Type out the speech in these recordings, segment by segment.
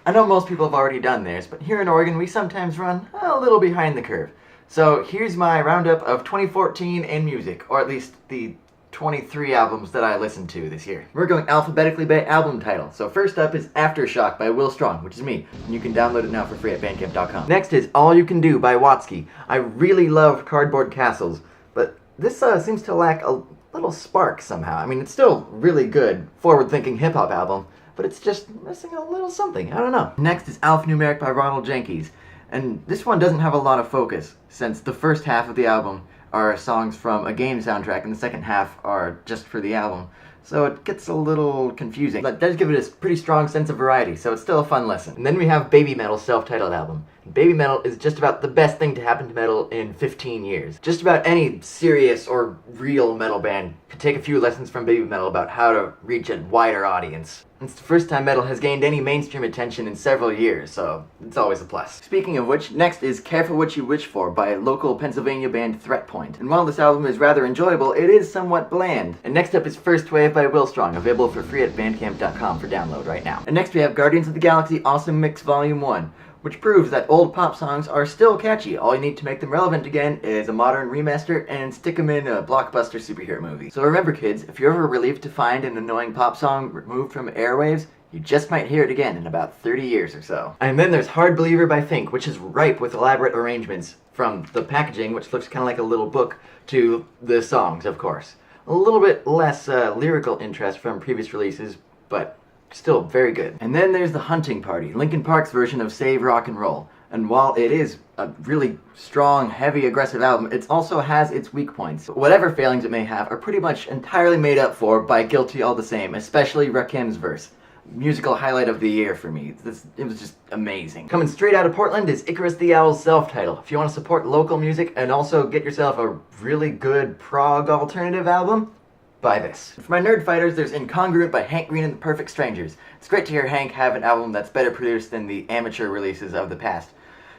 I know most people have already done theirs, but here in Oregon we sometimes run a little behind the curve. So here's my roundup of 2014 in music, or at least the 23 albums that I listened to this year. We're going alphabetically by album title. So first up is Aftershock by Will Strong, which is me, and you can download it now for free at bandcamp.com. Next is All You Can Do by Watsky. I really love Cardboard Castles, but this seems to lack a little spark somehow. I mean, it's still really good, forward-thinking hip-hop album, but it's just missing a little something. I don't know. Next is Alphanumeric by Ronald Jenkins, and this one doesn't have a lot of focus, since the first half of the album are songs from a game soundtrack, and the second half are just for the album. So it gets a little confusing, but it does give it a pretty strong sense of variety, so it's still a fun listen. And then we have Baby Metal's self-titled album. Baby Metal is just about the best thing to happen to metal in 15 years. Just about any serious or real metal band could take a few lessons from Baby Metal about how to reach a wider audience. It's the first time metal has gained any mainstream attention in several years, so it's always a plus. Speaking of which, next is Careful What You Wish For by local Pennsylvania band Threatpoint. And while this album is rather enjoyable, it is somewhat bland. And next up is First Wave by Will Strong, available for free at bandcamp.com for download right now. And next we have Guardians of the Galaxy Awesome Mix Volume 1. Which proves that old pop songs are still catchy. All you need to make them relevant again is a modern remaster and stick them in a blockbuster superhero movie. So remember kids, if you're ever relieved to find an annoying pop song removed from airwaves, you just might hear it again in about 30 years or so. And then there's Hard Believer by Fink, which is ripe with elaborate arrangements, from the packaging, which looks kind of like a little book, to the songs, of course. A little bit less lyrical interest from previous releases, but still very good. And then there's The Hunting Party, Linkin Park's version of Save Rock and Roll. And while it is a really strong, heavy, aggressive album, it also has its weak points. Whatever failings it may have are pretty much entirely made up for by Guilty All the Same, especially Rakim's verse. Musical highlight of the year for me. It was just amazing. Coming straight out of Portland is Icarus the Owl's self-title. If you want to support local music and also get yourself a really good prog alternative album, buy this. For my nerd fighters, there's Incongruent by Hank Green and the Perfect Strangers. It's great to hear Hank have an album that's better produced than the amateur releases of the past.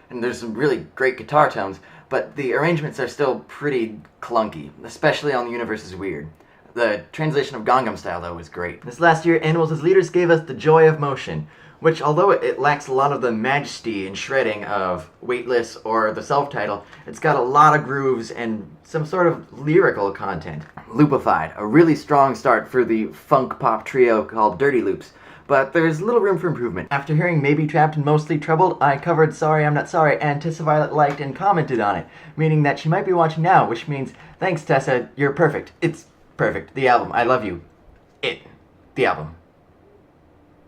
And there's some really great guitar tones, but the arrangements are still pretty clunky, especially on The Universe is Weird. The translation of Gangnam Style, though, was great. This last year, Animals as Leaders gave us The Joy of Motion, which, although it lacks a lot of the majesty and shredding of Weightless or the self-title, it's got a lot of grooves and some sort of lyrical content. Loopified, a really strong start for the funk pop trio called Dirty Loops, but there's little room for improvement. After hearing Maybe Trapped and Mostly Troubled, I covered Sorry I'm Not Sorry, and Tessa Violet liked and commented on it, meaning that she might be watching now, which means, thanks Tessa, you're perfect. It's perfect. The album. I love you. The album.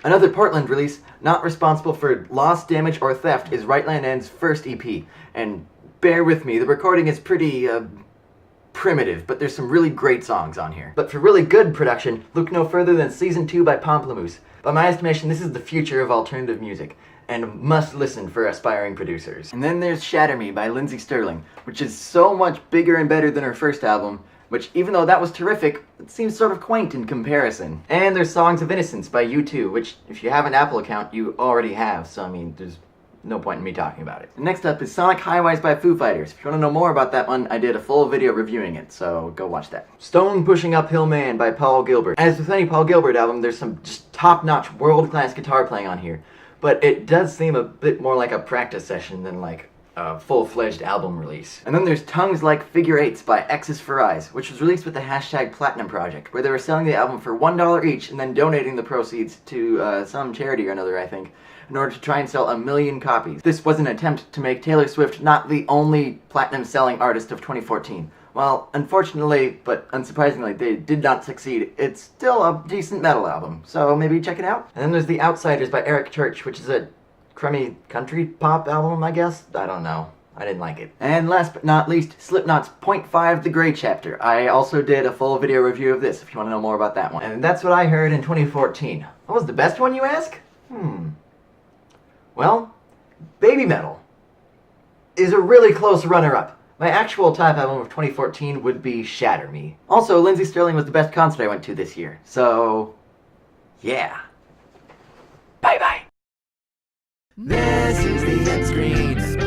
Another Portland release not responsible for loss, damage, or theft is Rightland End's first EP. And bear with me, the recording is pretty, primitive, but there's some really great songs on here. But for really good production, look no further than Season 2 by Pomplamoose. By my estimation, this is the future of alternative music, and must listen for aspiring producers. And then there's Shatter Me by Lindsey Sterling, which is so much bigger and better than her first album, which, even though that was terrific, it seems sort of quaint in comparison. And there's Songs of Innocence by U2, which, if you have an Apple account, you already have, so I mean, there's no point in me talking about it. Next up is Sonic Highwise by Foo Fighters. If you want to know more about that one, I did a full video reviewing it, so go watch that. Stone Pushing Uphill Man by Paul Gilbert. As with any Paul Gilbert album, there's some just top-notch, world-class guitar playing on here, but it does seem a bit more like a practice session than like a full-fledged album release. And then there's Tongues Like Figure Eights by X's for Eyes, which was released with the hashtag Platinum Project, where they were selling the album for $1 each and then donating the proceeds to some charity or another, I think, in order to try and sell 1 million copies. This was an attempt to make Taylor Swift not the only platinum-selling artist of 2014. While, unfortunately, but unsurprisingly, they did not succeed, it's still a decent metal album, so maybe check it out. And then there's The Outsiders by Eric Church, which is a crummy country pop album, I guess? I don't know. I didn't like it. And last but not least, Slipknot's Point 5 The Grey Chapter. I also did a full video review of this if you want to know more about that one. And that's what I heard in 2014. What was the best one, you ask? Well, Baby Metal is a really close runner-up. My actual top album of 2014 would be Shatter Me. Also, Lindsey Sterling was the best concert I went to this year, so yeah. Bye-bye. This is the end screen.